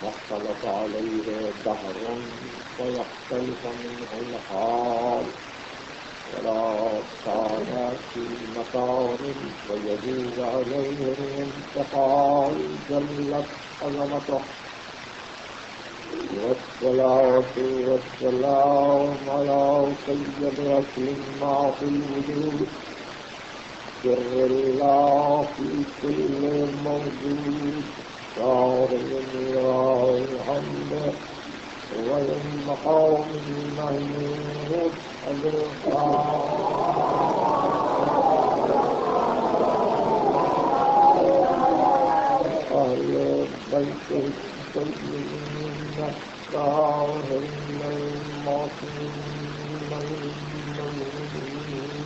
واختلط عليه دهر ويختلف منه الحال ولا كان في مكان ويجوز عليه الانتقال جلت عظمته. والصلاة والسلام على سيد ما في الوجود سر الله في كل موجود صاحب الحمد والمقام المحمود أهل بيته الطيبين الطاهرين المعصومين المؤمنين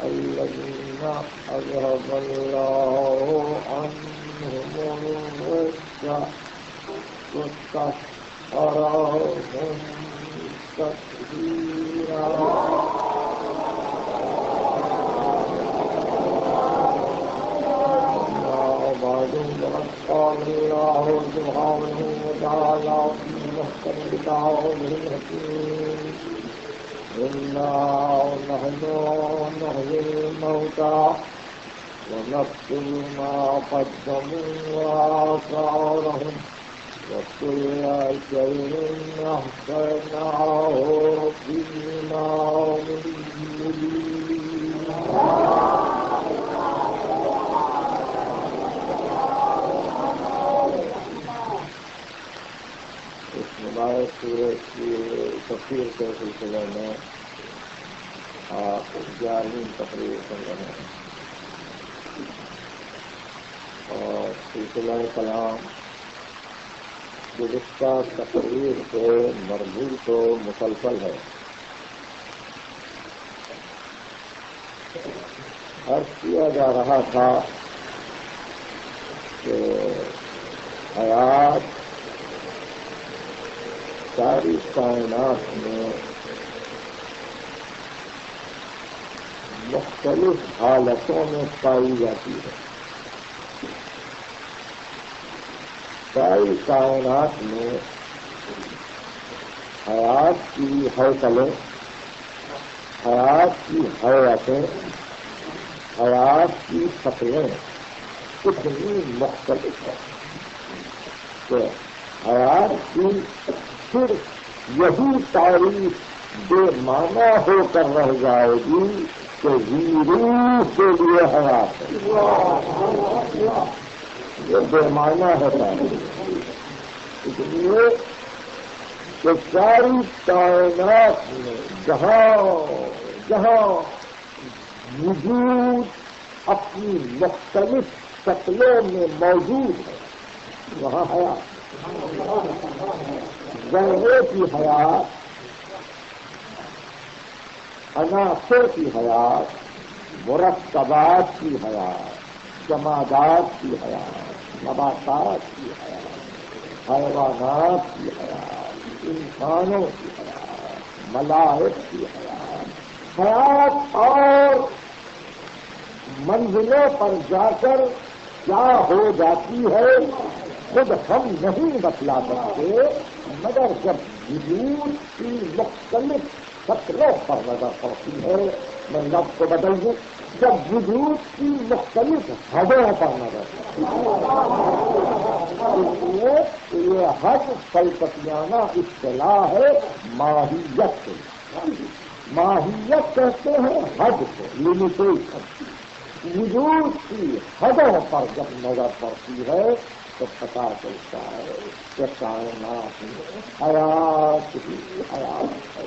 الذين أذهب الله عنهم الرجس وطهرهم تطهيرا. بعد قد قال الله سبحانه وتعالى في محكم كتابه الحكيم إنا نحن نحيي الموتى ونكتب ما قدموا وآثارهم وكل شيء أحصيناه في إمام مبين. اس مبارک سورۃ کی تفسیر کے سلسلے میں آپ 11ویں تقریر سن رہے ہیں اور سلسلہ کلام گزشتہ تقریر سے مربوط و مسلسل ہے. عرض کیا جا رہا تھا کہ حیات ساری کائنات میں مختلف حالتوں میں پائی جاتی ہے. ساری کائنات میں حیات کی حوصلیں، حیات کی حیاتیں، حیات کی شکلیں اتنی مختلف ہیں کہ حیات کی صرف یہی تعریف بے معنی ہو کر رہ جائے گی کہ روح کے لیے حیات ہے. یہ بے معنی ہوتا ہے اس لیے کہ ساری کائنات میں جہاں جہاں وجود اپنی مختلف شکلوں میں موجود ہے وہاں حیات. ذرے کی حیات، عناصر کی حیات، مرکبات کی حیات، جمادات کی حیات، نباتات کی حیات، حیوانات کی حیات، انسانوں کی حیات، ملائک کی حیات، حیات اور منزلوں پر جا کر کیا ہو جاتی ہے خود ہم نہیں بتلا سکتے، مگر جب وجود کی مختلف شکلوں پر نظر پڑتی ہے. میں لفظ کو بدل دوں، جب وجود کی مختلف حدوں پر نظر اس لیے یہ حد فلسفیانہ اصطلاح ہے ماہیت سے. ماہیت کہتے ہیں حد کو، لمیٹیشن. وجود کی حدوں پر جب نظر پڑتی ہے تو پتا چلتا ہے کہ کائنات میں حیات ہی حیات ہے،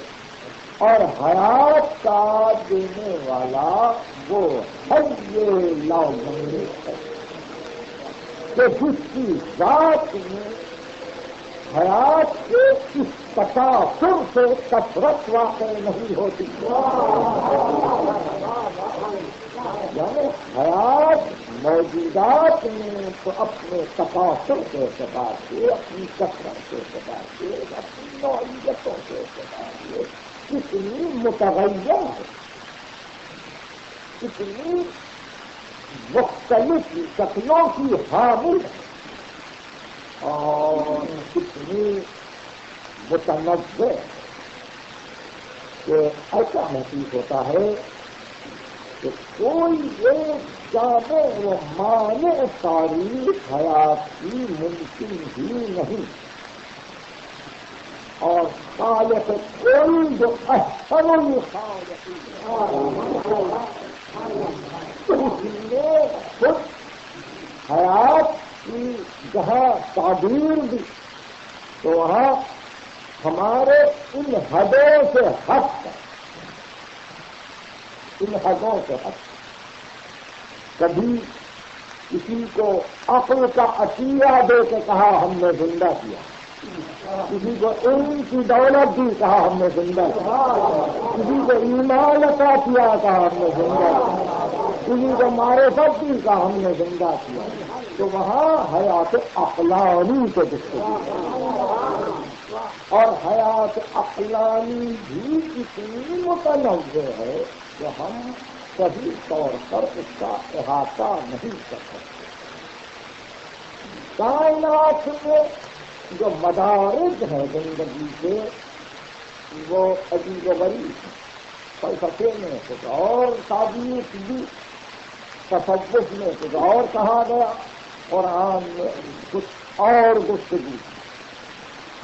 اور حیات کا دینے والا وہ حی لا یموت ہے کہ جس کی ذات میں حیات کے اس تکاثر سے کثرت واقع نہیں ہوتی. یعنی حیات موجودات میں تو اپنے تکاثر کے اعتبار سے، اپنی کثرت کے اعتبار سے، اپنی نوعیتوں کے اعتبار سے کتنی متغیر ہے، کتنی مختلف شکلوں کی حامل ہے، اور کتنی متنوع ہے کہ ایسا محسوس ہوتا ہے کہ کوئی ایک جامع و مانع تاریخ حیات کی ممکن ہی نہیں، اور خالق کوئی جو احسن الخالق اس نے خود حیات کی جہاں تعبیر دی تو وہاں ہمارے ان حدوں سے ہٹ کر، ان حدوں سے ہٹ کبھی کسی کو عقل کا عطیہ دے کے کہا ہم نے زندہ کیا، کسی کو علم کی دولت دی کہا ہم نے زندہ کیا، کسی کو ایمان عطا کیا کہا ہم نے زندہ کیا، کسی کو معرفت دی کہا ہم نے زندہ کیا. تو وہاں حیات عقلانی کے گفتگو، اور حیات عقلانی بھی اتنی متنوع ہے کہ ہم صحیح طور پر اس کا احاطہ نہیں کر سکتے. کائنات میں جو مدارج ہیں زندگی کے وہ عجیب و غریب ہیں. فلسفے میں کچھ اور تعبیر دی، تصوف میں کچھ اور کہا گیا، قرآن میں کچھ اور گفتگو.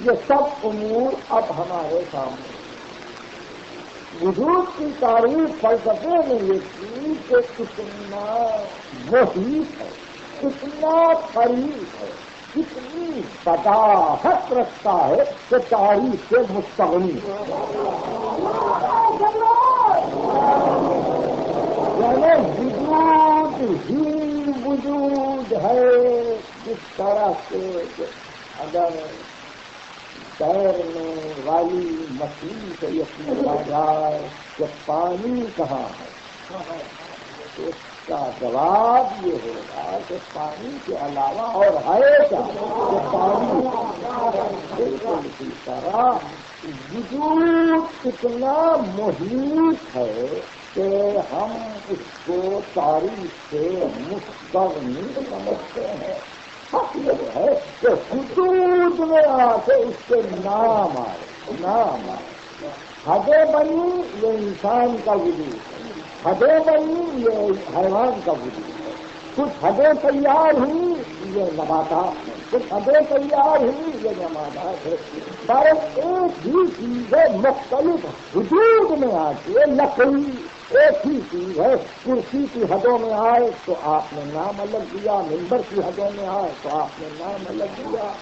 یہ سب امور اب ہمارے سامنے. وجود کی تعریف فلسفے میں یہ کی کہ کتنا محیط ہے، کتنا قریب ہے، کتنی بداحت رکھتا ہے کہ تعریف سے مستغنی ہے. یعنی وجود ہی وجود ہے. جس طرح سے اگر تیرنے والی مچھلی سے یہ پوچھا جائے کہ پانی کہاں ہے، تو اس کا جواب یہ ہوگا کہ پانی کے علاوہ اور ہے کیا، کہ پانی. بالکل اسی طرح وجود اتنا محیط ہے کہ ہم اس کو تاریخ سے مستغنی سمجھتے ہیں. حق یہ ہے کہ وجود میں آ کے اس کے نام آئے. حدیں بنی یہ انسان کا وجود ہے، حدیں بنی یہ حیوان کا وجود ہے، کچھ حدیں تیار ہوئی یہ نباتات ہیں، کچھ حدیں تیار ہوئی یہ نباتات ہے. بس ایک ہی چیز ہے مختلف وجود میں آتی ہے. لکڑی ایک ہی چیز ہے، کرسی کی حدوں میں آئے تو آپ نے نام الگ دیا، ممبر کی حدوں میں آئے تو آپ نے نام الگ دیا،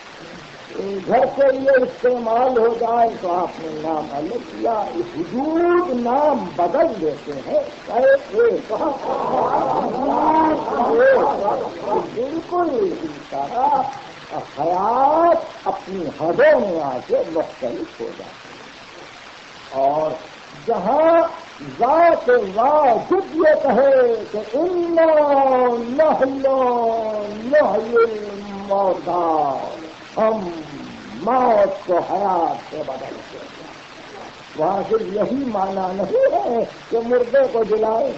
گھر کے لیے استعمال ہو جائے تو آپ نے نام الگ دیا. وجود نام بدل دیتے ہیں. بالکل اسی طرح حیات اپنی حدوں میں آ کے مختلف ہو جاتی ہے. اور جہاں ذات واجب یہ کہے کہ انا نحن نحیی الموتى، ہم موت کو حیات سے بدلتے ہیں، وہاں صرف یہی معنی نہیں ہے کہ مردے کو جلائیں.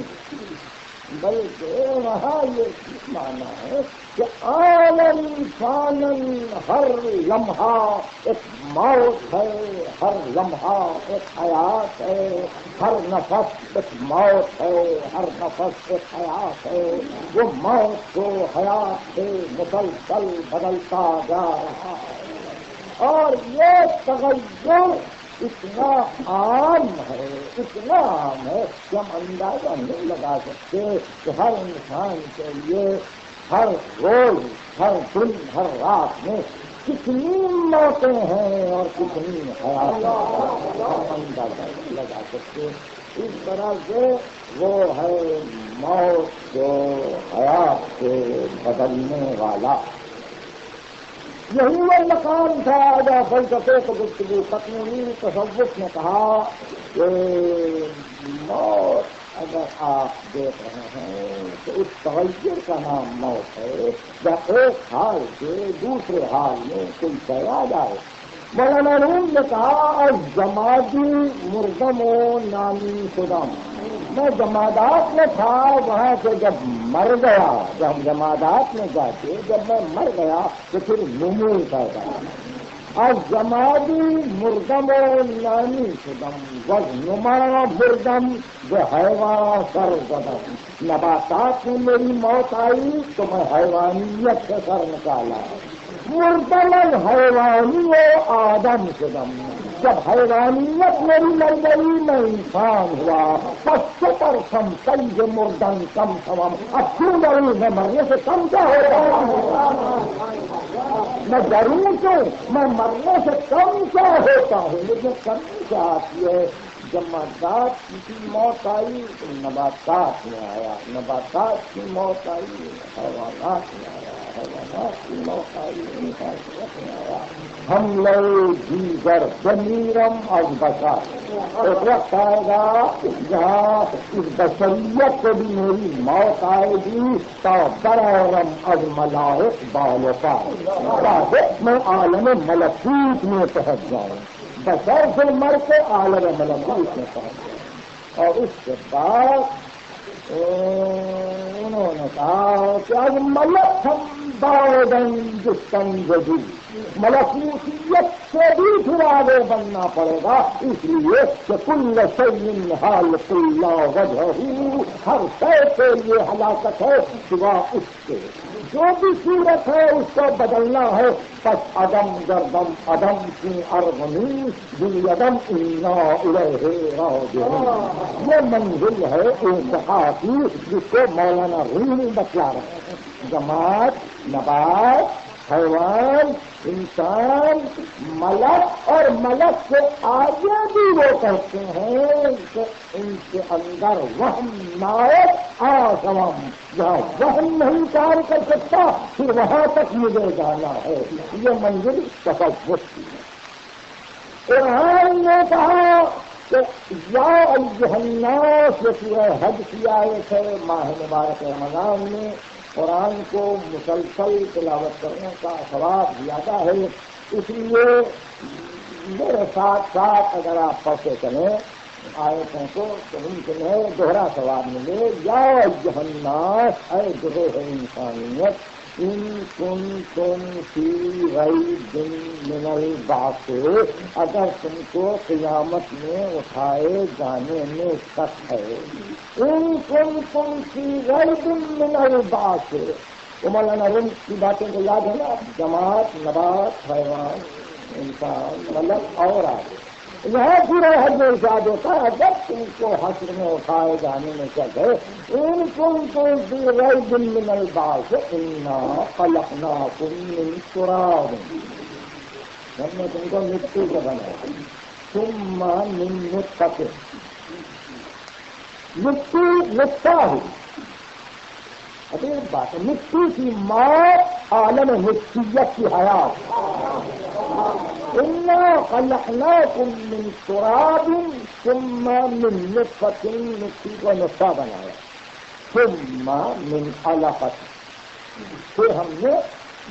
بلکہ وہاں یہ مانا ہے کہ عالم فانن ہر لمحہ ایک موت ہے، ہر لمحہ ایک حیات ہے، ہر نفس ایک موت ہے، ہر نفس ایک حیات ہے، وہ موت کو حیات سے مسلسل بدلتا جا رہا ہے، اور یہ تغیر اتنا عام ہے، اتنا عام ہے کہ ہم اندازہ نہیں لگا سکتے کہ ہر انسان کے لیے ہر روز، ہر دن، ہر رات میں کتنی موتیں ہیں اور کتنی حیات ہم اندازہ نہیں لگا سکتے۔ اس طرح سے وہ ہے موت جو حیات سے بدلنے والا۔ یہی وہ مقام تھا جو فلسفے کو گفتگو تکمیلی تصوف نے کہا کہ موت اگر آپ دیکھ رہے ہیں تو اس تغیر کا نام موت ہے، جب ایک حال سے دوسرے حال میں کوئی شے آ جائے۔ مولانا روم نے کہا جمادی مردم و نامی شدم، میں جمادات میں تھا، وہاں سے جب مر گیا، جب جمادات میں جا کے جب میں مر گیا تو پھر نمو پیدا اور جمادی مردم و نامی شدم وزنما مردم جو حیوان سر زدم، نباتات میں میری موت آئی تو میں حیوانیت سے سر نکالا، مردم حیوانی و آدم شدم، جب حیوانیت میری مر گئی میں انسان ہوا، پس پر کم کئی مردن کم سوم، اب کیوں ضرور میں مرنے سے کم کیا ہوتا میں ضرور ہوں، میں مرنے سے کم کیا ہوتا ہوں، لیکن کمی کیا آتی ہے؟ جمادات کی موت آئی تو نباتات میں آیا، نباتات کی موت آئی حیوانات میں آیا، حیوانات کی موت آئی انسانیت میں آیا۔ ہم لوگ دیگر ضمیرم از بشر، ایک وقت آئے گا جہاں اس بشریت کو بھی میری موت آئے گی تو برارم از ملائک بالفا، میں عالم ملکوت میں پہنچ جاؤں، بشر سے مر کے عالم ملکوت میں پہنچ جاؤں۔ اور اس کے بعد انہوں نے کہا کہ اب ملک ہم باودن جسم جدید، ملکوتیت سے بھی پھر آگے بننا پڑے گا، اس لیے کہ کل شیء حالق اللہ وجہہ، ہر شے کے لیے ہلاکت ہے سوا اس کے، جو بھی صورت ہے اس کو بدلنا ہے، پس عدم گردم عدم کی ارغمی بالعدم انا الیہ راجعون، یہ منزل ہے انتہا کی جس کو مولانا رومی بتلا رہے ہیں۔ جماعت، نبات، حیوان، انسان، ملک، اور ملک سے آگے بھی وہ کہتے ہیں کہ ان کے اندر وہم نائب آسوم، جہاں وہم نہیں کام کر سکتا پھر وہاں تک مجھے جانا ہے، یہ منزل تصوف کی ہے۔ قرآن نے کہا کہ یا ایھا الناس، یہ حج کیا آئے تھے ماہ مبارک رمضان میں، قرآن کو مسلسل تلاوت کرنے کا ثواب زیادہ ہے، اس لیے میرے ساتھ ساتھ اگر آپ پڑھتے چلیں آیتوں کو تو ممکن ہے دوہرا ثواب ملے۔ یا ایھا الناس، اے گروہ انسانیت، ان کنتم فی ریب من البعث، اگر تم کو قیامت میں اٹھائے جانے میں شک ہے، ان کنتم فی ریب من البعث، مولانا روم کی باتیں تو یاد ہے نا، جماعت، نبات، حیوان، انسان، ملک اور آگے یہاں پورا حج ارشاد ہوتا ہے اگر تم کو حشر میں اٹھائے جانے میں شک ہے، ان کنتم فی ریب من البعث انا خلقناکم من تراب، ہم نے تم کو مٹی سے بنایا، ثم من نطفہ، مٹی نطفہ ہوئی، عجیب بات ہے، مٹی کی موت عالم مٹیت کی حیات، انا خلقناکم من تراب ثم من نطفہ، مٹی کو نطفہ بنایا، ثم من علقہ، پھر ہم نے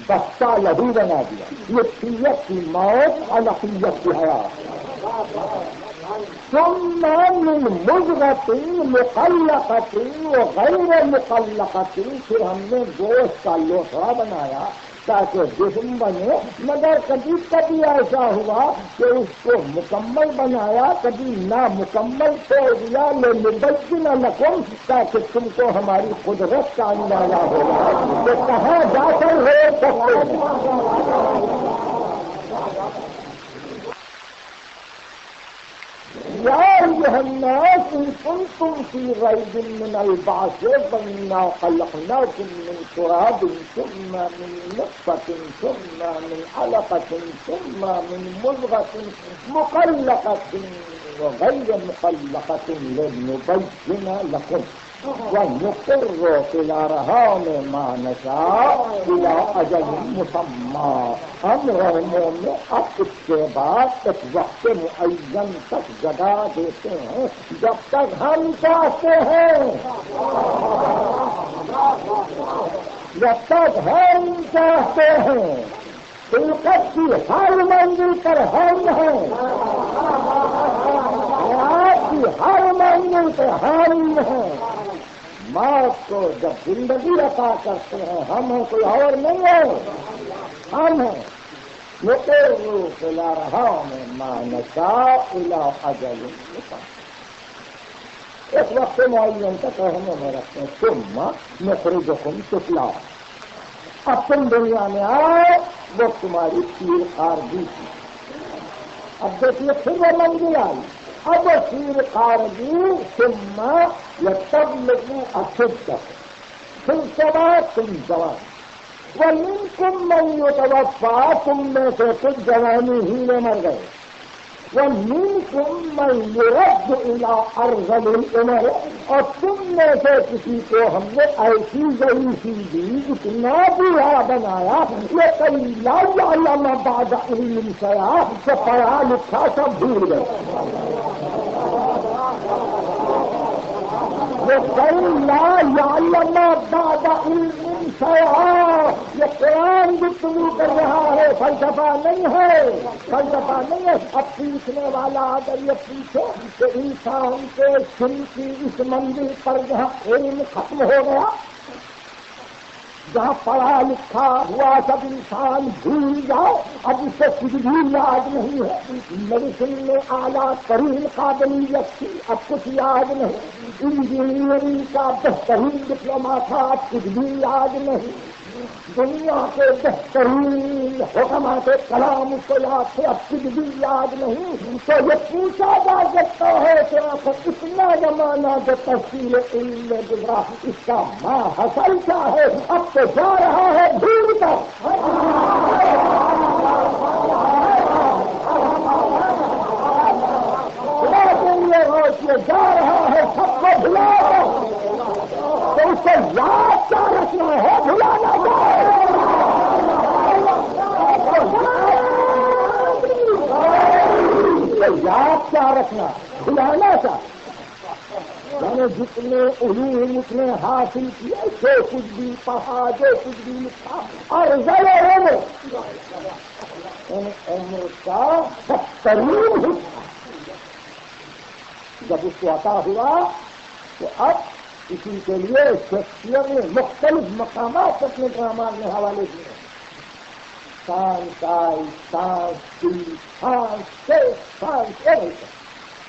بستہ لہو بنا دیا، مٹیت کی موت، علقیت کی حیات، ثم من مضغۃ مخلقۃ وغیر مخلقۃ، پھر ہم نے گوشت کا لوتھڑا بنایا تاکہ جسم بنے، مگر کبھی کبھی ایسا ہوا کہ اس کو مکمل بنایا، کبھی نامکمل چھوڑ دیا، لنبین لکم، تاکہ تم کو ہماری قدرت کا اندازہ ہوگا کہ کہاں جا کر ہو سکتے ہیں۔ یا ایھا الناس ان کنتم فی ریب من البعث فانا خلقناکم من تراب ثم من نطفة ثم من علقة ثم من مضغة مخلقة وغیر مخلقة لنبین لکم ونقر فی الارحام ما نشاء الی اجل مسمی، ہم رحموں میں اب اس کے بعد ایک وقت معین تک جگہ دیتے ہیں جب تک ہم چاہتے ہیں، جب تک ہم چاہتے ہیں، خلقت کی ہر منزل پر ہم ہیں، حیات کی ہر منزل پر ہم ہیں، موت کو جب زندگی عطا کرتے ہیں ہم ہیں، کوئی اور نہیں ہے، ہم ہیں۔ نقر فی الارحام ما نشاء الی اجل مسمی، ایک وقت معین تک رحموں میں رکھتے ہیں، ثم نخرجکم طفلا، اب تم دنیا میں آئے، وہ تمہاری پیر خارجی تھی، اب دیکھیے پھر وہ منزل آئی، اب وہ پیر خارجی ثم یتبلغ اشدہ، پھر اس کے بعد تم جوان، ومنکم من یتوفی، تم میں سے کچھ جوانی ہی میں مر گئے، ومنکم من یرد الی ارذل العمر، اور تم میں سے کسی کو ہم نے ایسی ضعیفی دی، اتنا بوڑھا بنایا لکی لا یعلم بعد علم شیئا، کہ پڑھا لکھا سب بھول گئے، لا یعلم بعد علم شیئا، یہ قرآن گفتگو کر رہا ہے، فلسفہ نہیں ہے، فلسفہ نہیں ہے۔ اب پوچھنے والا اگر یہ پوچھے کہ انسان کے سن کی اس منزل پر جہاں علم ختم ہو گیا، جہاں پڑھا لکھا ہوا سب انسان بھول جائے، اب اسے کچھ بھی یاد نہیں ہے، میڈیسن میں اعلیٰ ترین قابلیت تھی، اب کچھ یاد نہیں، انجینئرنگ کا بہترین ڈپلوما تھا، اب کچھ بھی یاد نہیں، دنیا کے بہترین حکمات کلام اس کو یاد تھے، اب کچھ بھی یاد نہیں، تو یہ پوچھا جا سکتا ہے کہ آپ اتنا زمانہ جو تفصیل علم میں گزرا، اس کا ماں حاصل کیا ہے؟ اب تو جا رہا ہے بھول کر، یہ جا رہا ہے سب کو بھلا، تو اس کو یاد کیا رکھنا ہے، بھلانا جائے، یاد کیا رکھنا، بھلانا چاہیے، یعنی جتنے علوم اتنے حاصل کیے، جو کچھ بھی پڑھا، جو کچھ بھی لکھا، اور ضرور عمر کا بدترین حصہ جب اس کو عطا ہوا تو اب اسی کے لیے شیکسپیئر نے مختلف مقامات اپنے ڈرامہ میں حوالے دیے،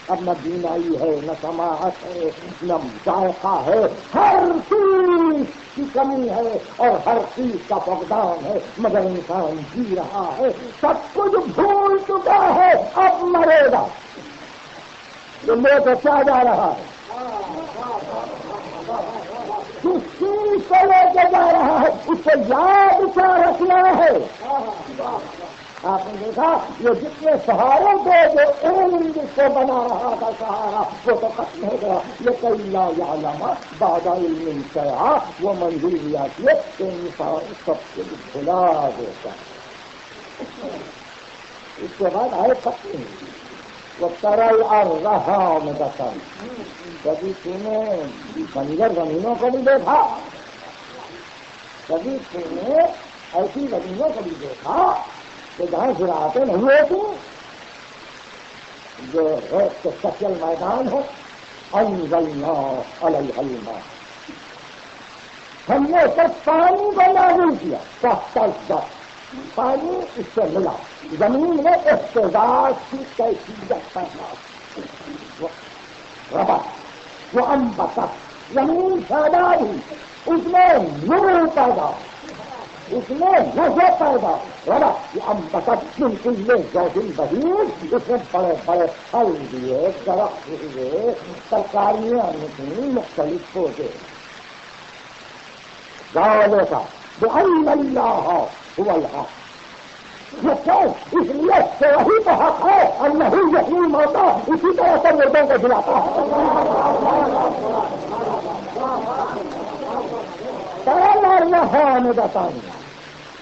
اب نہ بینائی ہے، نہ سماعت ہے، نہ ذائقہ ہے، ہر چیز کی کمی ہے اور ہر چیز کا فقدان ہے، مگر انسان جی رہا ہے، سب کچھ بھول چکا ہے، اب مرے گا، یہ موت کیا جا رہا ہے، جس چیز کو لے کے جا رہا ہے اس کو یاد کیا رکھنا ہے۔ آپ نے دیکھا یہ جتنے سہارے تھے، جو علم جس کو بنا رہا تھا سہارا، وہ تو ختم ہو گیا، یہ کئی لا یعلم بعد علم شیئا، وہ منزل آتی ہے کہ انسان سب سے بھلا دیتا ہے۔ اس کے بعد آئے ختم وہ ترل اور رہا میں دسل، کبھی تم نے بنجر زمینوں کو بھی دیکھا، کبھی تم نے ایسی زمینوں کو بھی دیکھا کہ جہاں زراعتیں نہیں ہوتی، جو ریت کے سچل میدان ہے، انزلنا علیہ الماء، ہم نے اسے پانی کو نازل کیا، فاحتزت، پانی اس سے ملا، زمین میں اہتزاز کی کیفیت پیدا، ربت وہ انبتت، زمین پیدا ہوئی، اس میں نور پیدا، اس میں نظر پیدا، ربت وہ انبتت من کل زوج بہیج، اس میں بڑے بڑے پھل دیے، درخت ہوئے، ترکاریاں نکلی، مختلف پودے، ذالک بأن اللہ هو الحق، یہ کیوں؟ اس لیے کہ وہی تو حق ہے، اللہ یحیی الموتیٰ، اسی طرح سے مردوں کو جلاتا ہے۔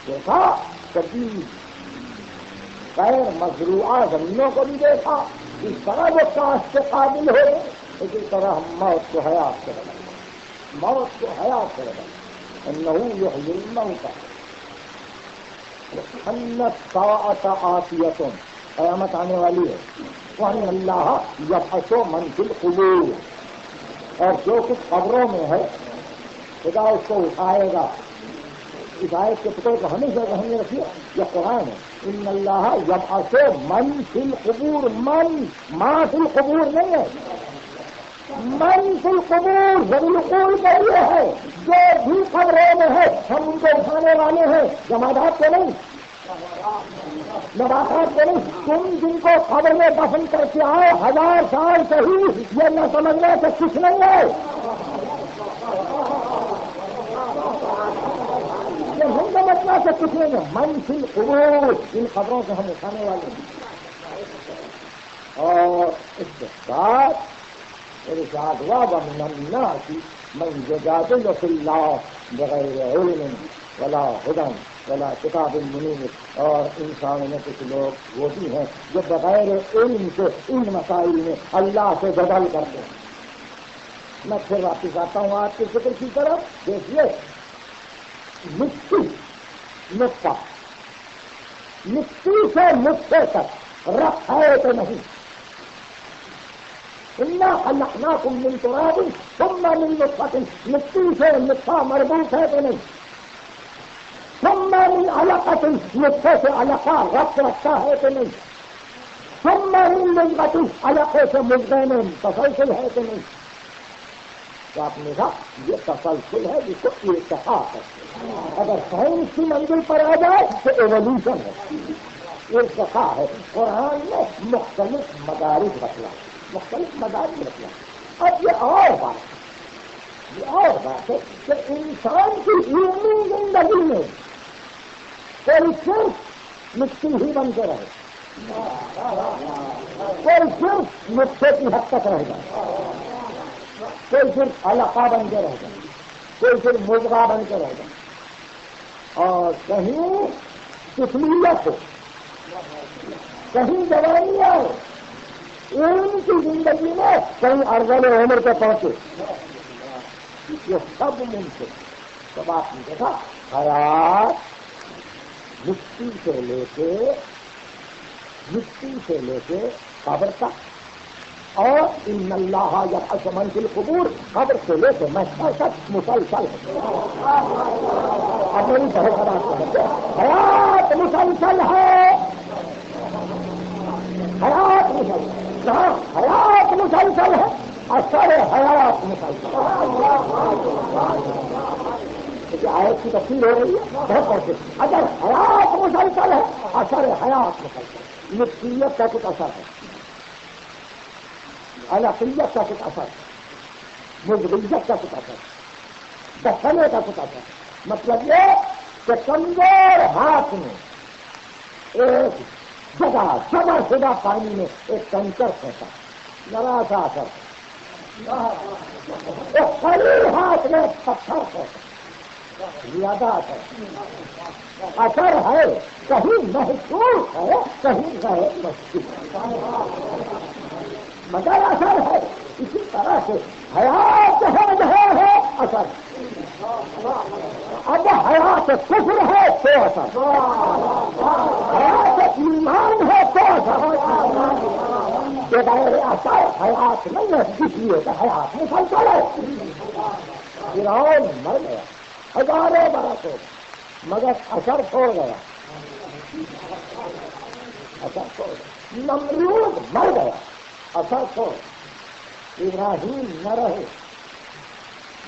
دیکھا کبھی غیر مزروعہ زمینوں کو بھی دیکھا، اس طرح وہ کاشت کے قابل ہو، اسی طرح ہم موت کو حیات سے بدل، موت کو حیات سے بدل، انہ یحیی الموتیٰ، ان الساعۃ آتیۃ، قیامت آنے والی ہے، وان اللہ یبعث من فی القبور، اور جو کچھ قبروں میں ہے خدا اس کو اٹھائے گا۔ اس آیت کے پتوں کو ہمیشہ ذہن میں رکھیے، یہ قرآن ہے، ان اللہ یبعث من فی القبور، من ما فی القبور نہیں ہے، من فی القبور بالقول کا یہ ہے جو بھی قبروں میں ہے ہم ان کو اٹھانے والے ہیں، جمادات کو نہیں، نباتات کو نہیں، تم جن کو قبر میں دفن کر کے آؤ 1000 سال صحیح، یہ نہ سمجھنا کہ کچھ نہیں ہے، یہ نہیں سمجھنا کہ کچھ نہیں ہے، من فی القبور، ان قبروں سے ہم اٹھانے والے ہیں۔ اور اس کے بعد ارشاد ہوا ومن الناس من یجادل فی اللہ بغیر علم ولا ہدی ولا کتاب منیر، اور انسانوں میں کچھ لوگ وہ بھی ہیں جو بغیر علم سے ان مسائل میں اللہ سے جدل کرتے ہیں۔ میں پھر واپس آتا ہوں آپ کے فکر کی طرف، دیکھیے مٹی نطفہ، مٹی سے نطفے تک ربط ہے تو نہیں، انا خلقناکم من تراب ثم من نطفۃ، مٹی سے نطفہ مربوط ہے تو نہیں، ثم من علقۃ، نطفے سے علقہ ربط رکھتا ہے تو نہیں، ثم من مضغۃ، علقے سے مضغے میں تسلسل ہے تو نہیں۔ تو آپ نے کہا یہ تسلسل ہے، جس کو ارتقاء ہے، اگر سائنس کی منزل پر آ جائے تو ایولیوشن ہے، ارتقاء ہے۔ قرآن میں مختلف مدارج بتلا، مختلف مدارج بتلا۔ اب یہ اور بات ہے کہ انسان کی علمی زندگی میں کوئی صرف مٹی ہی بن کے رہے، کوئی صرف نطفے کی حد تک رہ جائے، کوئی صرف علقہ بن کے رہ جائے، کوئی صرف مضغہ بن کے رہ جائے، اور کہیں طفلیت ہو، کہیں جوانیاں ہو، ان کی زندگی میں کہیں ارذل عمر پہ پہنچے، یہ سب ممکن۔ سب آپ نے دیکھا حیات مٹی سے لے کے قبر تک، اور ان اللہ یبعث من فی القبور، قبر سے لے کے محشر تک مسلسل ہے۔ اب میری حیات مسلسل ہے، حیات مسلسل، جہاں حیات مسلسل ہے اثر حیات مسلسل۔ آیت کی تفصیل ہو رہی ہے بہت بڑھ کے، اگر حیات مسلسل ہے اثر حیات مسلسل، مٹیت کا کچھ اثر ہے، علقیت کا کچھ اثر ہے، مضغیت کا کچھ اثر ہے، دفنے کا کچھ اثر ہے۔ مطلب یہ کہ کمزور ہاتھ میں ایک جگہ شدہ پانی میں ایک کنکر پھینکا، ذرا سا اثر ہے، ایک قلیل ہاتھ میں پتھر پھینکا، زیادہ اثر ہے، کہیں محسوس ہے کہیں غیر محسوس، مگر اثر ہے۔ اسی طرح سے حیات ہے اثر، اب حیات کفر ہے تو اثر، حیات ایمان ہے تو حیات نہیں ہے، اس لیے کہ حیات مسلسل ہے۔ فرعون مر گیا ہزاروں برسوں، مگر اثر چھوڑ گیا، اثر چھوڑ گیا۔ نمرود مر گیا، اثر چھوڑ۔ ابراہیم نہ رہے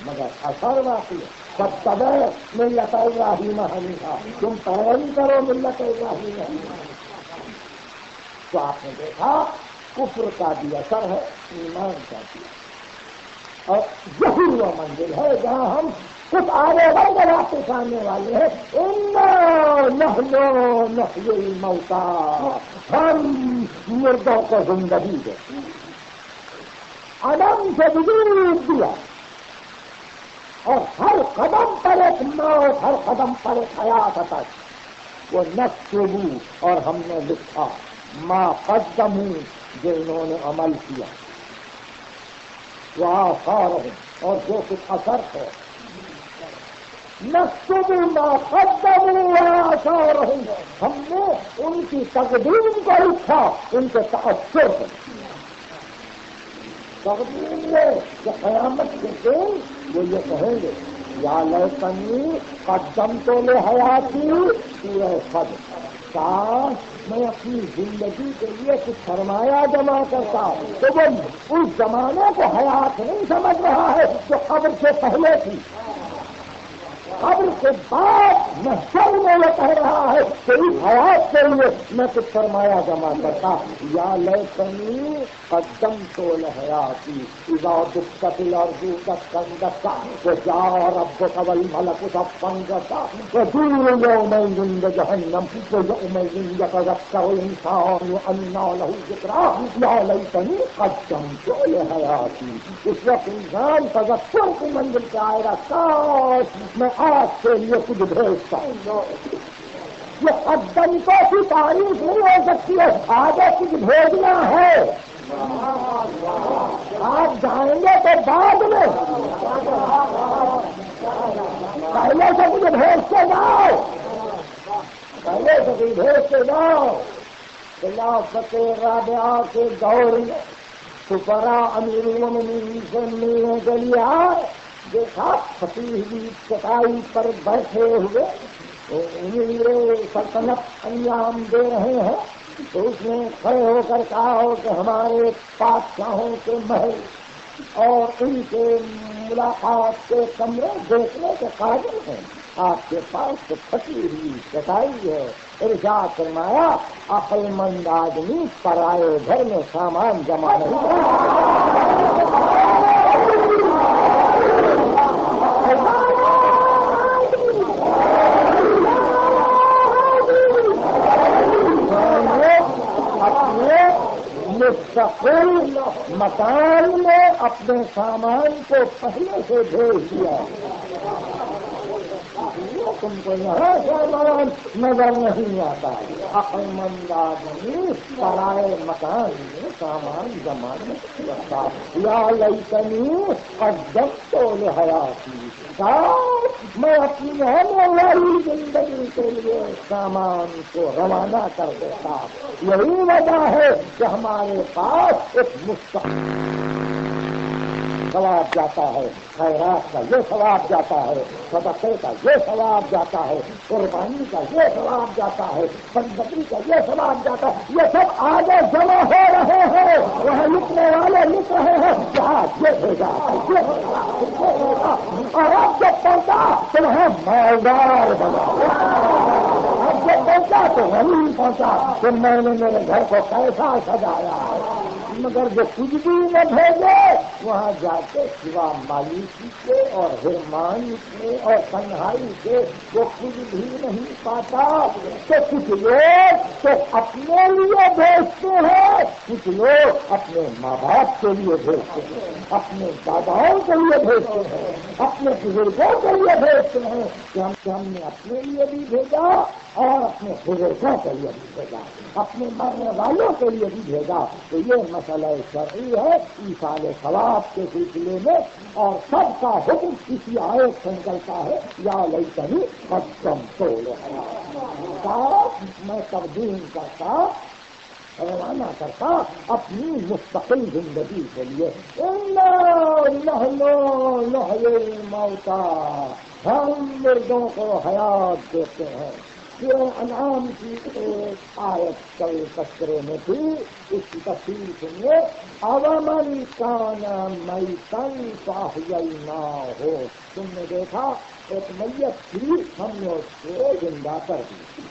مگر اثر واقعی ہے۔ سب قدر ملت ابراہیم حنیفہ، تم پیروی کرو ملت ابراہیم حنیفہ۔ تو آپ نے دیکھا کفر کا بھی اثر ہے، ایمان کا بھی، اور یہی وہ منزل ہے جہاں ہم کچھ آگے بڑھ کر واپس آنے والے ہیں۔ نحن نحیی الموتى، ہم مردوں کو زندگی دیں، عدم سے وجود دیا، اور ہر قدم پر ایک موت، ہر قدم پر ایک حیات عطا کی۔ وہ نکتب، اور ہم نے لکھا ما قدموا، جو انہوں نے عمل کیا، وآثارهم، اور جو کچھ اثر ہے۔ نکتب ما قدموا وآثارهم، ہم نے ان کی تقدیم کو لکھا، ان کے تأثر کو۔ تقدیم یہ کہ قیامت کے دن وہ یہ کہیں گے یا لیتنی قدمت لحیاتی سورہ فجر، کاش میں اپنی زندگی کے لیے کچھ سرمایہ جمع کرتا۔ تو وہ اس زمانے کو حیات نہیں سمجھ رہا ہے جو قبر سے پہلے تھی، قبر کے بعد محشر میں یہ کہہ رہا ہے کہ اس حیات کے لیے میں کچھ سرمایہ جمع کرتا۔ یا لیتنی قدمت لحیاتی اذا دکت الارض دکا دکا وجاء ربک والملک صفا صفا وجيء يومئذ بجهنم ويومئذ يتذكر الإنسان وأنى له الذكرى يا ليتني قدمت لحیاتی۔ اس وقت انسان تذکر کی منزل پہ آئے گا، کاش میں آج کے لیے کچھ بھیجتا ہوں۔ یہ قدمتوں کی تعریف نہیں ہو سکتی ہے، آگے کچھ بھیجنا ہے۔ آپ جائیں گے تو بعد میں، پہلے سے کچھ بھیجتے جاؤ، پہلے سے کچھ بھیجتے جاؤ۔ خلافت رابعہ کے دور میں سپرا امیر المومنین سے ملنے کے لیے آئے، دیکھا فقیر بھی چٹائی پر بیٹھے ہوئے امیر سلطنت انجام دے رہے ہیں، تو اس نے کھڑے ہو کر کہا ہو کہ ہمارے بادشاہوں کے محل اور ان کے ملاقات کے کمرے دیکھنے کے قابل ہیں، آپ کے پاس تو پھٹی ہوئی چٹائی ہے۔ ارشاد فرمایا عقل مند آدمی پرائے گھر میں سامان جمع نہیں کرتا۔ مستقل مکان میں اپنے سامان کو پہلے سے بھیج دیا، تم کو یہاں سامان نظر نہیں آتا۔ عقل مند آدمی پرائے مکان میں سامان جمع نہیں کرتا۔ یا لیتنی قدمت لحیاتی، کاش میں اپنی ہونے والی زندگی کے لیے سامان کو روانہ کر دیتا۔ یہی وجہ ہے کہ ہمارے پاس ایک مستقل ثواب جاتا ہے، خیرات کا یہ ثواب جاتا ہے، صدقے کا یہ ثواب جاتا ہے، قربانی کا یہ ثواب جاتا ہے، بندگی کا یہ ثواب جاتا ہے۔ یہ سب آگے جمع ہو رہے ہیں، وہاں لکھنے والے لکھ رہے ہیں جہاں یہ بھیجا یہ ہوگا، اور اب جب پہنچا تو وہاں مالدار بنا، اب جب پہنچا تو وہیں پہنچا کہ میں نے میرے گھر کو کیسا سجایا ہے۔ مگر جو کچھ بھی نہ بھیجے وہاں جا کے سوا مایوسی کے اور حرمانی کے اور تنہائی کے وہ کچھ بھی نہیں پاتا۔ تو کچھ لوگ تو اپنے لیے بھیجتے ہیں، کچھ لوگ اپنے ماں باپ کے لیے بھیجتے ہیں، اپنے داداؤں کے لیے بھیجتے ہیں، اپنے بزرگوں کے لیے بھیجتے ہیں کہ ہم نے اپنے لیے بھی بھیجا اور اپنے بزرگوں کے لیے بھی بھیجا، اپنے مرنے والوں کے لیے بھی بھیجا۔ تو یہ مسئلہ شرعی ہے ایصال ثواب کے سلسلے میں، اور سب کا حکم اسی آیت سے نکلتا ہے یا لیتنی قدمت للحیات، میں تقدیم کرتا، روانہ کرتا اپنی مستقل زندگی کے لیے۔ نحیی الموتى، ہم مردوں کو حیات دیتے ہیں۔ یہ انعام کی ایک آیت کل تذکرے میں تھی، اس کی تفصیل سنیے۔ اومن کان میتا فاحییناہ، تم نے دیکھا ایک میت تھی، ہم نے اس کو زندہ کر دی،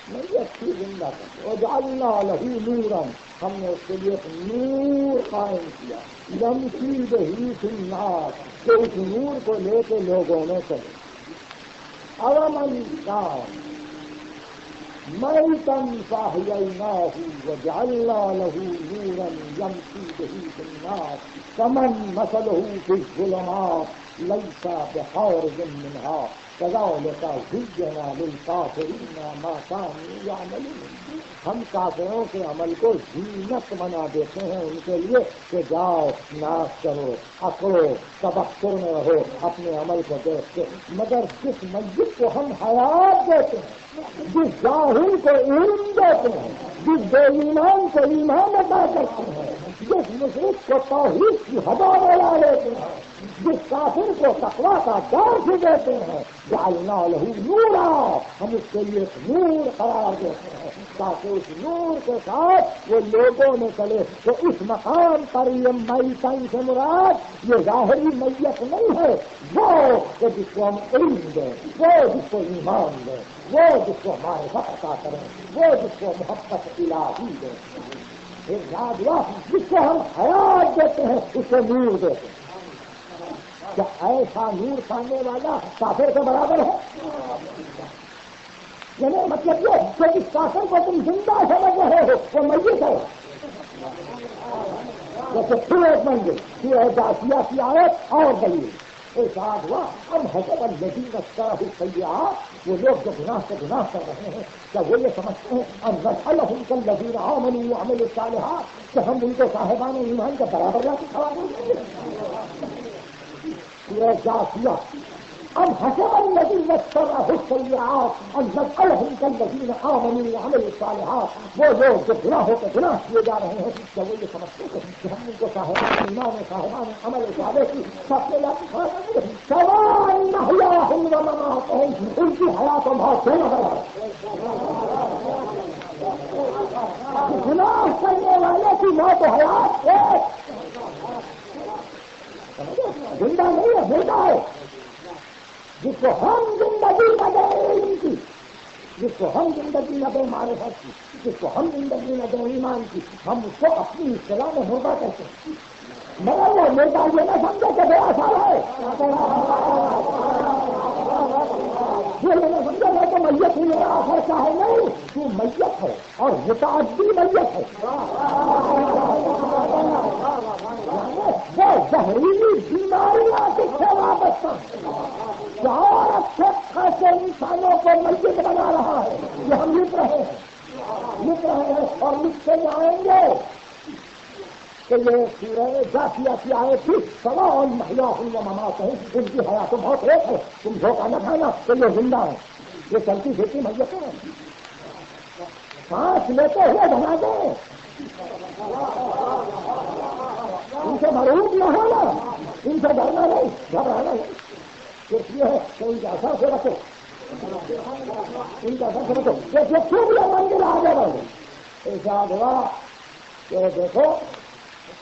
میت تھی زندہ کر دی، وجعلنا لہ نورا، ہم نے اس کے لیے ایک نور قائم کیا، یمشی بہ فی الناس، کہ اس نور کو لے کے لوگوں میں چلے۔ اومن کان میتا فاحییناہ وجعلنا لہ نورا یمشی بہ فی الناس کمن مثلہ فی الظلمات لیس بخارج منہا کذالک زینا للکافرین ما کانوا یعملون، ہم کافروں کے عمل کو زینت بنا دیتے ہیں ان کے لیے کہ جاؤ ناش کرو، اکڑو، تبختر میں رہو اپنے عمل کو دیکھ کے، مگر جس میت کو ہم حیات دیتے ہیں، جس جاہل کو علم دیتے ہیں، جس بے ایمان کو ایمان عطا کرتے ہیں، جس مشرک کو توحید کی ہوا بلا لیتے ہیں، جس کافر کو تقویٰ کا درس دیتے ہیں، جعلنا لہ نورا، ہم اس کے لیے ایک نور قرار دیتے ہیں تاکہ اس نور کے ساتھ وہ لوگوں میں چلے۔ تو اس مقام پر یہ میتن سے مراد یہ ظاہری میت نہیں ہے، وہ کہ جس کو ہم علم دیں، وہ جس کو ایمان دیں، وہ جس کو معرفت عطا کریں، وہ جس کو محبت الہی دیں۔ پھر یاد ہوا جس کو ہم حیات دیتے ہیں اس کو نور دیتے ہیں۔ کیا ایسا نور پانے والا کافر کے برابر ہے؟ یعنی مطلب یہ کہ اس کافر کو تم زندہ سمجھ رہے ہو وہ میت ہے، جیسے پھر ایک منزل پھر ہے جاسیہ کی آیت اور دلیل ارشاد ہوا۔ اب حسب الذین اجترحوا السیئات، وہ لوگ جو گناہ سے گناہ کر رہے ہیں کیا وہ یہ سمجھتے ہیں ان نجعلہم کالذین آمنوا وعملوا الصالحات کہ ہم ان کو صاحبان ایمان کے برابر لا کے کھڑا دیں گے؟ سورہ جاسیہ۔ اب حسب الذین اجترحوا السیئات ان نجعلہم کالذین آمنوا وعملوا الصالحات، وہ لوگ جو گناہوں کے گناہ کیے جا رہے ہیں کیا وہ یہ سمجھتے ہیں کہ ہم ان کو صاحبان ایمان صاحبان عمل صالح کی سب سے لا کے کھڑا دیں گے؟ سواء محیاہم ومماتہم، ان کی حیات و موت دونوں برابر۔ گناہ کرنے والے کی موت و حیات ایک، زندہ نہیں ہے، مردہ ہے۔ جس کو ہم زندگی نہ دیں علم کی، جس کو ہم زندگی نہ دیں معرفت کی، جس کو ہم زندگی نہ دیں ایمان کی، ہم اس کو اپنی اصطلاح میں مردہ کہتے ہیں۔ مگر وہ مردہ یہ نہ سمجھے کہ بے اثر ہے، یہ میں نے سمجھا ہے کہ میت ہی میرا اثر کا ہے، نہیں، تو میت ہے اور متعدی میت ہے۔ وہ زہریلی بیماریاں کس سے وابستہ ہیں؟ اور اچھے خاصے انسانوں کو میت بنا رہا ہے، یہ ہم لکھ رہے ہیں اور لکھتے جائیں گے کہ یہ سورہ جاسیہ کی آیت تھی سواء محیاہم ومماتہم، ان کی حیات و موت ایک ہے، تم دھوکہ نہ کھانا کہ یہ زندہ ہے، یہ چلتی پھرتی میت ہے، سانس لیتے ہوئے بنا دیں، ان سے مرعوب نہ ہونا، ان سے ڈرنا نہیں، گھبرانا نہیں، صرف یہ ہے کہ ان کا اثر سے رکھو، ان کا اثر سے رکھو، جیسے خوب یہ منزل آگے بڑھو۔ ارشاد ہوا کہ دیکھو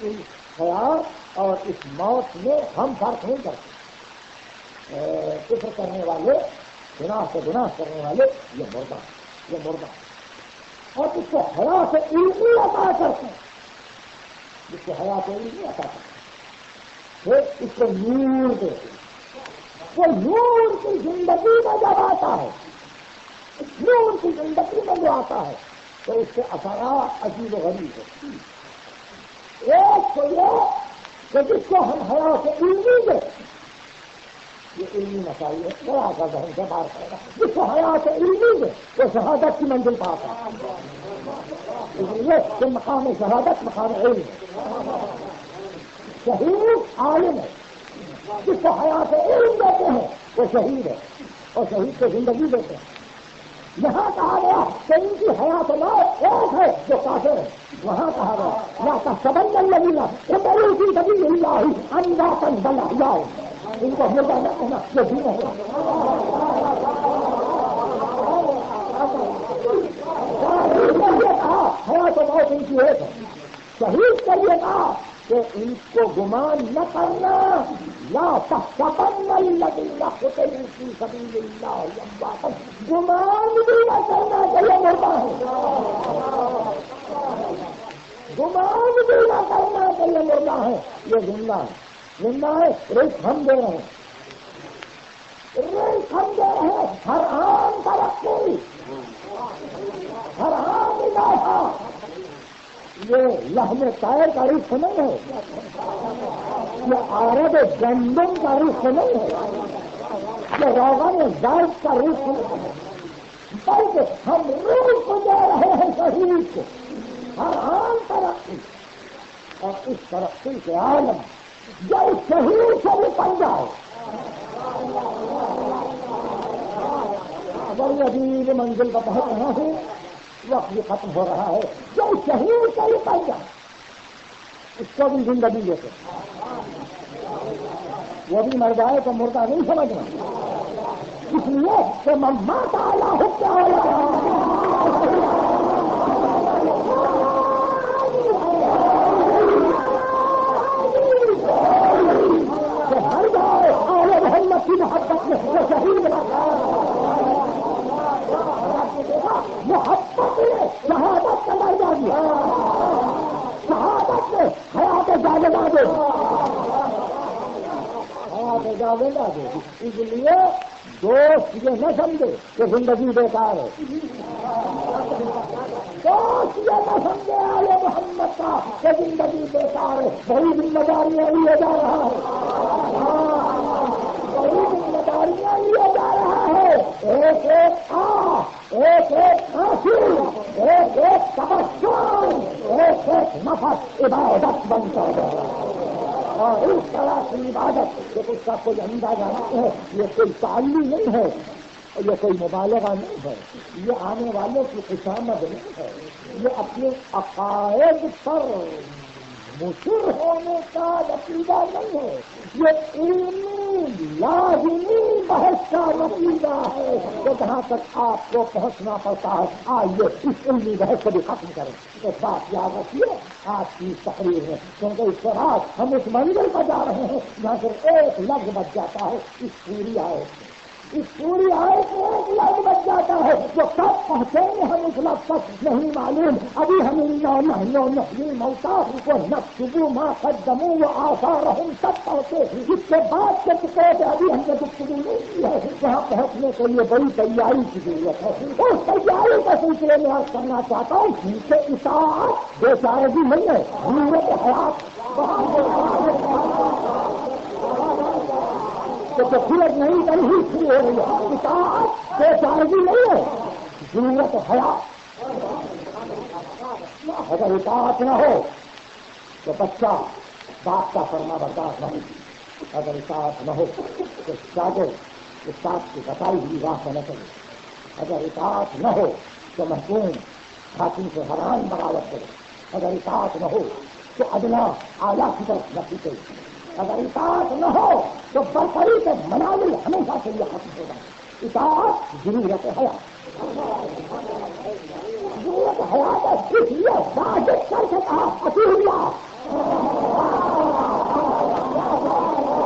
اس حیات اور اس موت میں ہم فرق نہیں کرتے، کفر کرنے والے، گناہ سے گناہ کرنے والے یہ مردہ، اور اس کو حیات علمی عطا کرتے ہیں، جس کو حیات علمی عطا کرتے ہیں، پھر اس کو نور دیتے ہیں۔ وہ نور کی زندگی میں جب آتا ہے، نور کی زندگی میں جو آتا ہے تو اس کے اثرات عجیب و غریب ہے۔ ایک تو یہ کہ جس کو ہم حیات علمی دیں، یہ علمی مسائل ہے، بڑا کا ذہن سے باہر کرے گا، جس کو حیات علمی دیں وہ شہادت کی منزل پاتا ہے، اس لیے کہ مقام شہادت مقام علم ہے. شہید عالم ہے، جس کو حیات علم دیتے ہیں وہ شہید ہے، اور شہید کو زندگی دیتے ہیں. یہاں کہا گیا کہ ان کی حیات موت ایک ہے جو کافر ہے. وہاں کہا گیا یا تحسبن الذین قتلوا فی سبیل اللہ امواتا بل احیاء. ان کو مردہ نہ کہنا، یہ دین ہے. یہ کہا حیات موت ان کی ایک ہے. شہید کے لیے کہا کہ ان کو گمان نہ کرنا، لا تحسبن الذین قتلوا فی سبیل اللہ امواتا. گمان بھی نہ کرنا کہ یہ مردہ ہے. گمان بھی نہ کرنا کہ یہ مردہ ہے، یہ زندہ ہے. زندہ ہے. رزق ہم دے رہے ہیں، رزق ہم دے رہے ہیں. ہر عام ترقی، ہر عام اضافہ یہ لحم طیر کا رزق نہیں ہے، یہ آرد گندم کا رزق نہیں ہے، یہ روغن زرد کا رزق نہیں ہے، بلکہ ہم رزق دے رہے ہیں شہید کو. ہر عام ترقی، اور اس ترقی کے عالم جب شہید سے نکل جائے. بڑی عجیب منزل کا پہنچ رہا ہوں، وقت بھی ختم ہو رہا ہے. جو شہید سے نکل جائے اس کو بھی زندگی دیتے، وہ بھی مر جائے تو مردہ نہیں سمجھنا. اس لیے کہ مما تعالیٰ ہو کیا ہر جائے آل محمد کی محبت میں وہ شہید محبت نے شہادت کا درجہ دیا، شہادت نے حیات جاویدہ دے، حیات جاویدہ دے. اس لیے دوست یہ نہ سمجھے کہ زندگی بیکار ہے. دوست یہ نہ سمجھے آل محمد کا کہ زندگی بیکار ہے. بڑی ذمہ داریاں لیے جا رہا ہے، بڑی ذمہ داریاں لیے جا رہا ہے. ایک ایک ایک ایک حاصل، ایک ایک تبسم، ایک ایک نفس عبادت بن کر گیا. اور اس طرح کی عبادت کہ اس کا کوئی اندازہ نہیں ہے، یہ کوئی تعلی نہیں ہے، اور یہ کوئی مبالغہ نہیں ہے، یہ آنے والوں کی خوشامد نہیں ہے، یہ اپنے عقائد پر مصر ہونے کا نتیجہ نہیں ہے، یہ علمی لازمی بحث کا نتیجہ ہے. کہ جہاں تک آپ کو پہنچنا پڑتا ہے آئیے اس علمی بحث کو بھی ختم کریں. ایک بات یاد رکھیے آج کی تقریر ہے، کیونکہ اس کے بعد ہم اس منزل پر جا رہے ہیں جہاں صرف ایک لفظ بچ جاتا ہے. اس پوری آیت میں ایک لفظ بچ جاتا ہے، جو کب پہنچیں گے ہم اس لفظ تک نہیں معلوم. ابھی ہم نہیں موتا وہ نقصبو ما قدموا و آثارہم تک پہنچے. اس کے بعد کے ٹکٹ ابھی ہم نے گفتگو نہیں کی ہے. وہاں پہنچنے کے لیے بڑی تیاری کی ضرورت ہے. اس تیاری کے سلسلے میں آج کرنا چاہتا ہوں کہ اطاعت بے چارگی نہیں ہے، ضرورت حیات. تو پھر نہیں کری ہی شروع ہو رہی ہے. اطاعت بے چارگی نہیں ہے، ضرورت حیات. اگر اطاعت نہ ہو تو بچہ باپ کا فرما بردار نہیں. اگر اطاعت نہ ہو تو شاگرد استاد کی بتائی ہوئی راہ پر نہ چلے. اگر اطاعت نہ ہو تو محکوم حاکم سے حرام بغاوت کرے. اگر اطاعت نہ ہو تو ادنا اعلیٰ کی طرف نہ پیچھے. اگر اطاعت نہ ہو تو برتری کے منازل ہمیشہ کے لیے ختم ہوگا. اطاعت ضرورت حیات، ضرورت حیات ہے. اس لیے واجب کر کے کہا اطیع اللہ،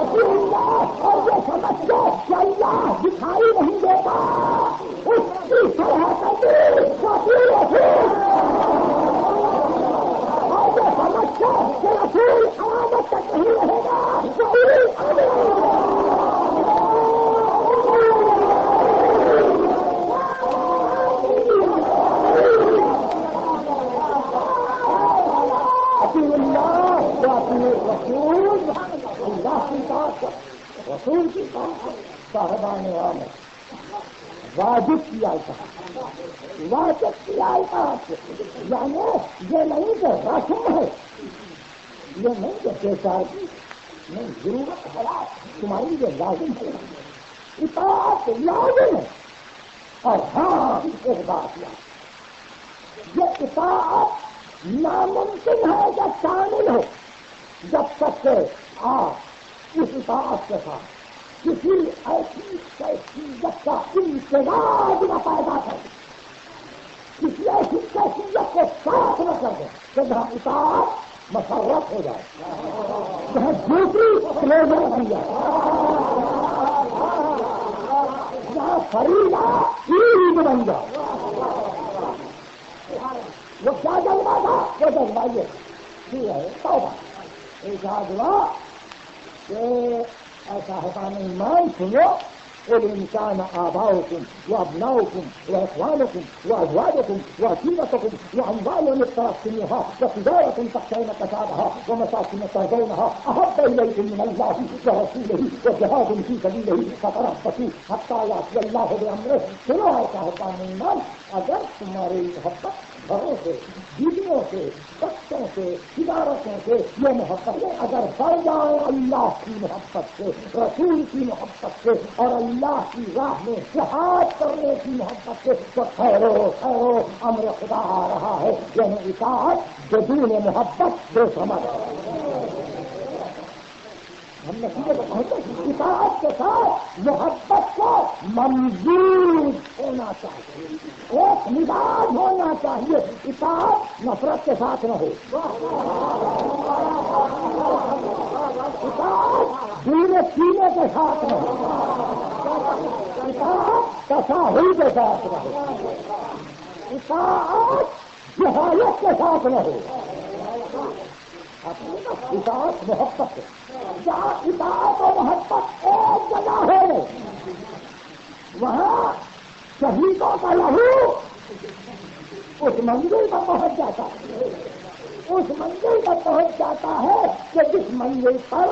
اطیع اللہ. اور یہ سمجھو کہ اللہ دکھائی نہیں دیتا، اس کی طرح سمجھو کہ رسول قیامت تک نہیں رہے گا. اللہ کی بات رسول کی بات صاحبان واجب کیا تھا. واجب کی اطاعت یعنی یہ نہیں کہ رسم ہے، یہ نہیں کہ بےچارگی نہیں، ضرورت ہے تمہاری یہ لازم ہے، اطاعت لازم ہے۔ اور ہاں ایک بات یہ اطاعت ناممکن ہے یا شامل ہے جب تک کہ آپ اس اطاعت کے ساتھ کسی ایسی کیفیت کا امتزاج نہ پیدا کر دیں، کسی ایسی کیفیت کو صاف نہ کر دیں کہ جہاں اطاعت مسرت ہو جائے، جہاں دوسری پلیزر بن جائے، جہاں فریضہ عید بن جائے۔ وہ کیا جذبہ تھا؟ وہ جذبہ یہ ہے توبہ۔ ایک آدمی کہ ایسا ہوتا نہیں، مان سنو الانسان آباؤكم وابناؤكم واخوانكم وازواجكم وعشيرتكم واموال اقترفتموها وتجارة تخشون كسادها ومساكن ترضونها احب اليكم من الله ورسوله وجهاد في سبيله فتربصوا حتى ياتي الله بامره۔ سنو ایسا ہوتا نہیں مان، اگر تمہاری محبت گھروں سے، بیویوں سے، بچوں سے، تجارتوں سے یہ محبت اگر بڑھ جائے اللہ کی محبت سے، رسول کی محبت سے اور اللہ کی راہ میں جہاد کرنے کی محبت سے، تو ٹھہرو ٹھہرو امر خدا آ رہا ہے، یعنی اطاعت بدون محبت بے ثمر ہے۔ ہم نے اطاعت کے ساتھ محبت کو منظور ہونا چاہیے، ایک مزاج ہونا چاہیے، اطاعت نفرت کے ساتھ نہ ہو، اطاعت دین سینے کے ساتھ نہ ہو، اطاعت تساہل کے ساتھ نہ ہو، اطاعت جہالت کے ساتھ نہ ہو۔ اطاعت محبت ہے، جہاں اطاعت و محبت ایک جگہ ہے وہاں شہیدوں کا لہو اس منزل پر پہنچ جاتا ہے، اس منزل پر پہنچ جاتا ہے کہ جس منزل پر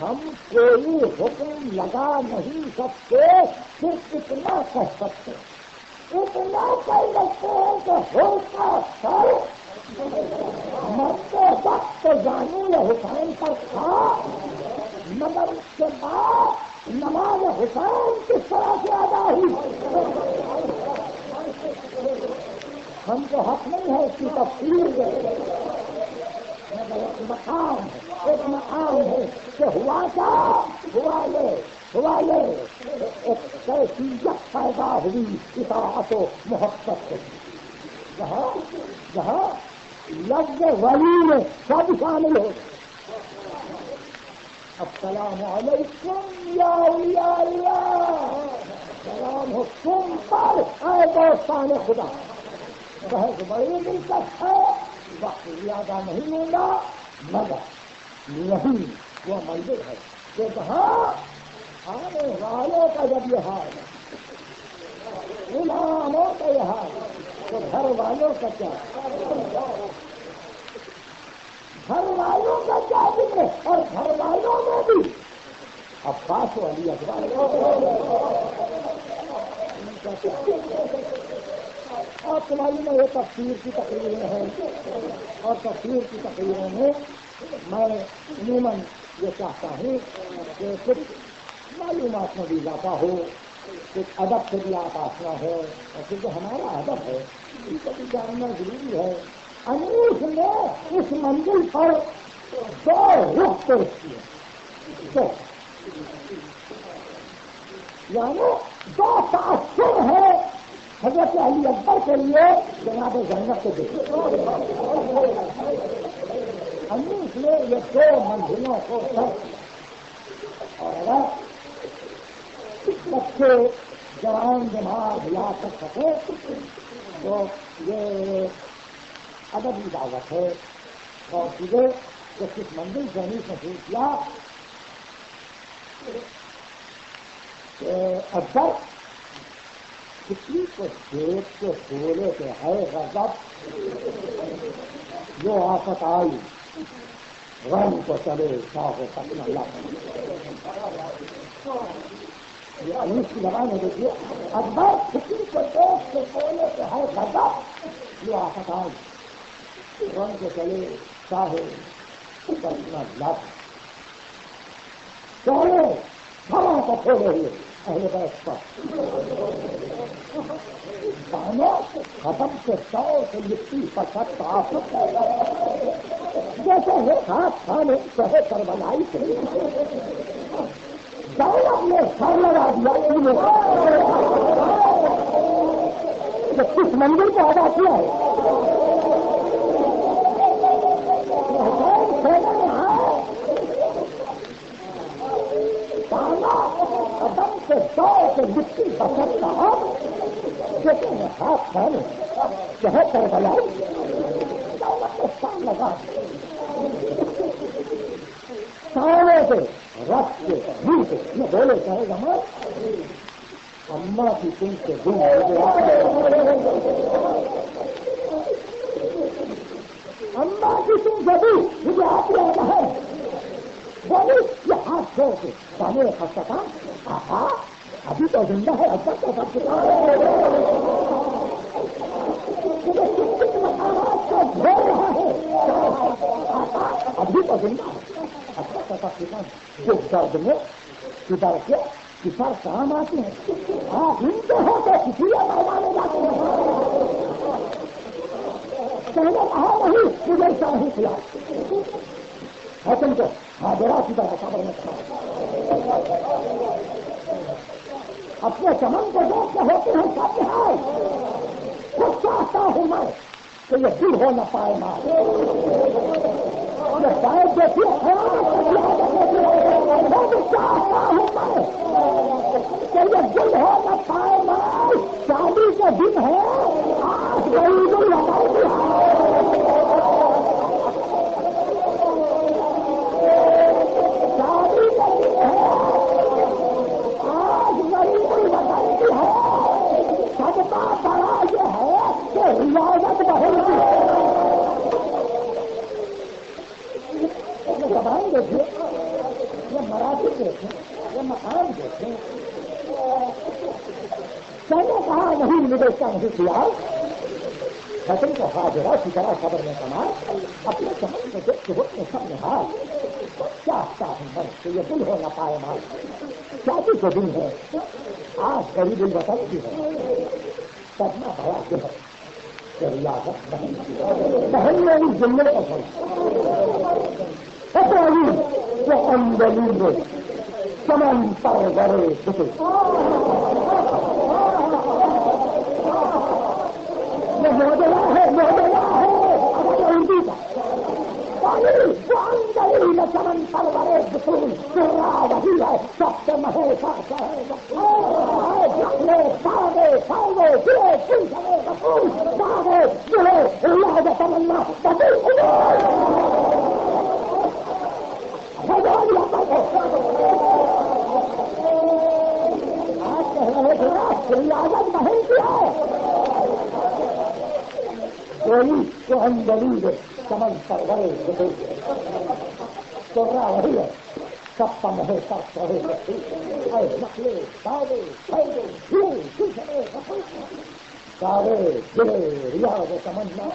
ہم کوئی حکم لگا نہیں سکتے، صرف اتنا کہہ سکتے، اتنا کہہ سکتے ہیں کہ ہوتا سر مرتے وقت جانو یا حسین پر تھا، مگر اس کے بعد نماز حسین کس طرح سے ادا ہوئی؟ ہم کو حق نہیں ہے اس کی تفصیل دے، مگر ایک مقام ہے کہ ہوا کیا؟ ہوا یہ ایک کیفیت پیدا ہوئی اطاعت و محبت سے، جہاں لفظ ولی میں سب شامل ہو۔ السلام علیکم یا اولیاء اللہ، سلام ہو تم پر اے دوستان خدا۔ بحث بڑی دلچسپ ہے، وقت زیادہ نہیں لوں گا، مگر یہی وہ منزل ہے کہ جہاں آنے والوں کا جب یہ حال ہے، غلاموں کا یہ حال ہے، تو گھر والوں کا کیا، گھر والوں کا کیا ذکر ہے؟ اور گھر والوں میں بھی عباس و علی اکبر اور تمہاری میں یہ تفسیر کی تقریریں ہیں، اور تفسیر کی تقریروں میں میں عموماً یہ چاہتا ہوں کہ کچھ معلومات میں بھی اضافہ ہو، کچھ ادب سے بھی آپ آشنا ہو، اور پھر جو ہمارا ادب ہے ان کو بھی جاننا ضروری ہے۔ انیس نے اس منزل پر دو رخ پیش کیے، یعنی دو تاثر ہے حضرت علی اکبر کے لیے جناب زینب کو دیکھیں۔ انیس نے یہ دو منزلوں کو اور اگر بچے جوان دماغ لا کر سکے تو یہ ادبی دعوت ہے، اور سیدھے کہ کس منزل سے انیس نے شروع کیا کہ اکبر کسی کو دیکھ کے بولے کہ ہے غضب جو آفت آئی غم کو چلے شاہ و سپنا اللہ یہ انیس کی زبان ہے. دیکھیے اکبر کسی کو دوست سے بولے تو ہے کرتا یہ آسان رن کے چلے چاہے اتنا لاکھ چاہے ہوا کو کھولے ہوئے اہل بیت پر دانوں ختم سے سو سے مٹی کا سب آفت جیسے ہے ہاتھ کھانے کہے کر بنائی تھی دولت نے سر لگا دیا کہ کس مندر کو ادا کیا ہے قدم سے سو سے مٹی بچت کا کہتے ہیں ہاتھ کھانے کہے کر بلائی دولت نے سر لگا سانے سے رکھ کے بھی سے یہ بولے چاہے گا اماں کی تم سے دن اماں کی تم سے بھی مجھے آپ رہتا ہے بولی یہ ہاتھ چھوڑ کے سامنے رکھا سکا آہا ابھی تو زندہ ہے اب تک تو سب چکا دھو رہا ہے ابھی تو زندہ ہے اب تک تو سب چکا جو درد میں کدھر کے کسر کام آتے ہیں آپ ان کے ہو تو کسی مانے جاتے ہیں کہنے کہا نہیں مجھے چاہیے کھلا ہے تم کو حاضرہ کی طرح خبر میں کہا اپنے چمن کو دیکھ کے ہوتے ہیں سب ہے خود چاہتا ہوں میں کہ یہ دل ہو نہ پائے ماں یہ شاید دیکھیے چاہتا ہوں میں کہ یہ دل ہو نہ پائے ماں شادی کے دن ہے آج غریب لگائی ریاضت بہت یہ زبان دیکھیں یہ مراٹھی دیکھیں یہ مقام دیکھیں میں نے کہا نہیں مجھے اس کا نہیں کیا حسن کو حاضرہ کی طرح خبر میں کما اپنے چمن میں دیکھ کے ہوتے سب نہار چاہتا ہوں بس کہ یہ دل ہو نہ پائے مال شادی کے دن ہے آج غریب الوطن کی ہے کرنا بڑا جو ہے بہن نے اس جملے کو سنا وہ اندلی چمن پر گڑے چھٹے یہ موجودہ ہے اندھی کا چمن پر گڑے بسول چرا وہی ہے سب سے مہے تمنا ریاضت بہن کی ہے کوئی تو ہم دلیل چمن پر گڑے چرا وہی ہے سب کا مہے سب سہے نقلے دعوے سارے گرے ریاض تمنا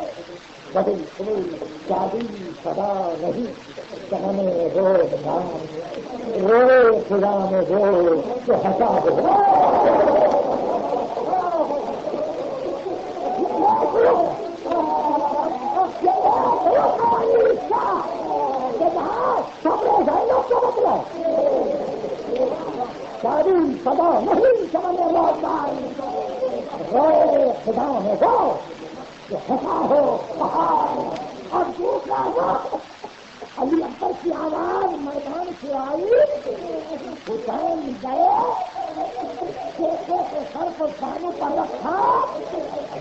بدل کوئی شادی سدا نہیں چمنے روز نام رو خدا میں رو تو ہٹا دو شادی سدا نہیں چمنے روز رو خدا میں رو جو ہٹا ہو پہاڑ اور دوسرا وہ علی اکبر کی آواز میدان سے آئی حسین گئے بیٹے کے سر کو پانے پر رکھا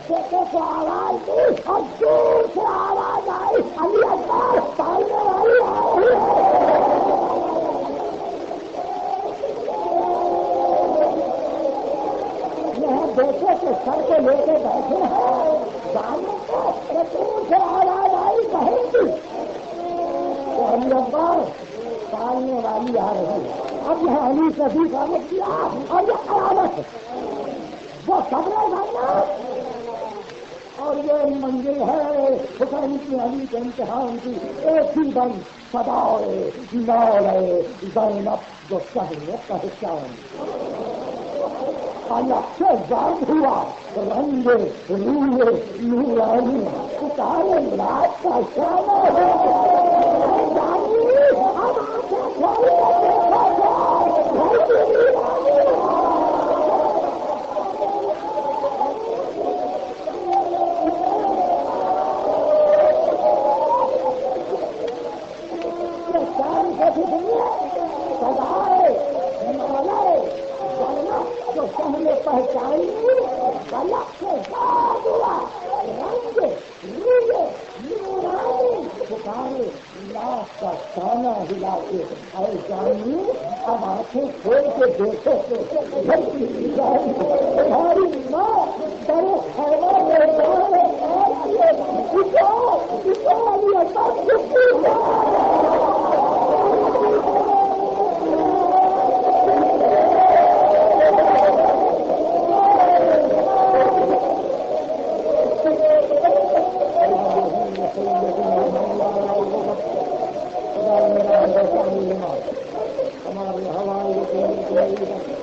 بیٹے کو آواز دی اور دور سے آواز آئی علی اکبر پالنے والی آئی بیٹے کے سر کو لے کے بیٹھے ہیں جانے کو دور سے آواز آئی کہیں گی علی اکبر پالنے والی آ رہی ہے اب یہاں علی صدیق کا کیا اور یہ قیامت وہ صبر بھرنا اور یہ منزل ہے حسین کی علی کے امتحان کی ایک ہی دم سدائے نارے زینب جو شہر پہچان اللہ سے ذات ہوا رنگ روئے نورانی ستارے رات کا شانہ ہے پہچانی غلط سے بات ہوا رنگ روئے نورانی ستارے لاکھ کا شانہ ہلا کے اے جانی اب آنکھیں کھول کے دیکھو تمہاری ماں بڑے خیمہ ہمارے ہمارے